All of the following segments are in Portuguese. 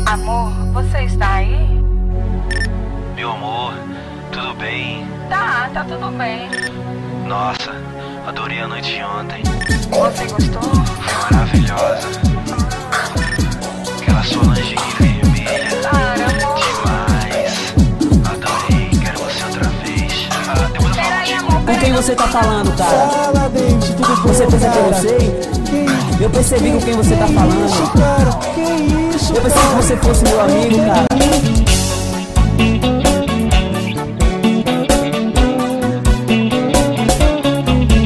Amor, você está aí? Meu amor, tudo bem? Tá tudo bem. Nossa, adorei a noite de ontem. Você gostou? Foi maravilhosa. Aquela sua lingerie vermelha. Claro, amor. Demais. Adorei, quero você outra vez. Depois eu falo Peraí, contigo. amor, Com quem você tá falando, cara? Fala, David, tudo bom, Você pensa que eu cara? não sei? Eu percebi com quem você tá falando. Cara, que isso, Eu pensei que você fosse meu amigo, cara.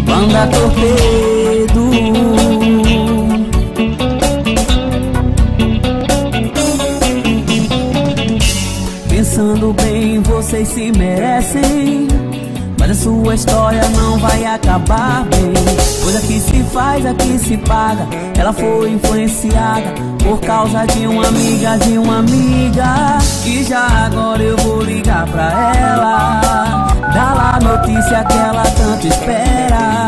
Banda Torpedo. Pensando bem, vocês se merecem, mas a sua história não vai acabar bem. Pois aqui se faz, aqui se paga. Ela foi influenciada por causa de uma amiga, que já agora eu vou ligar pra ela, dar lá a notícia que ela tanto espera.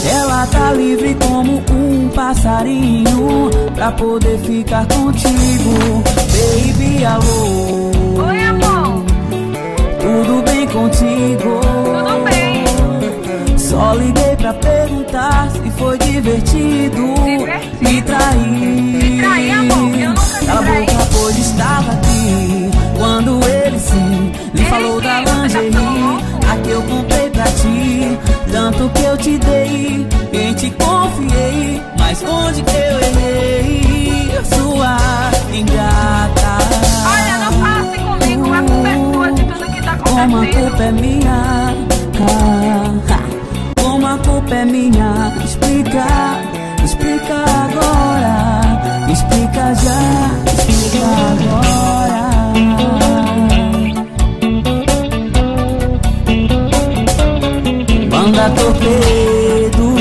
Ela tá livre como um passarinho pra poder ficar contigo. Baby, alô. Oi, amor. Tudo bem contigo? Tudo bem. Só liguei pra perguntar se foi divertido. Me trair. Me trair, amor. Eu nunca te Cala a traí. boca, pois estava aqui quando ele sim lhe falou da lingerie, a que eu comprei pra ti. Tanto que eu te dei, em te confiei, mas onde que eu errei? Sua ingrata. Olha, não passe comigo. A culpa é sua de tudo que tá Como a acontecendo. culpa é minha, como a culpa é minha. Explica agora, explica já, explica agora. Banda Torpedo.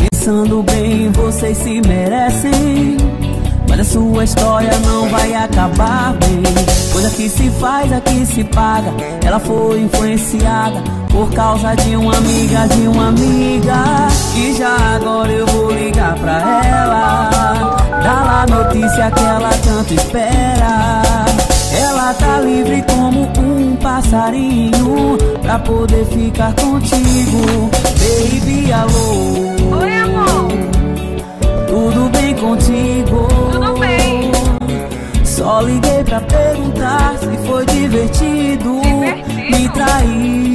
Pensando bem, vocês se merecem, mas a sua história não vai acabar bem. Pois aqui se faz, aqui se paga. Ela foi influenciada por causa de uma amiga, que já agora eu vou ligar pra ela, dar lá a notícia que ela tanto espera. Ela tá livre como um passarinho pra poder ficar contigo. Baby, alô. Oi, amor. Tudo bem contigo? Tudo bem. Só liguei pra perguntar se foi divertido. Me trair.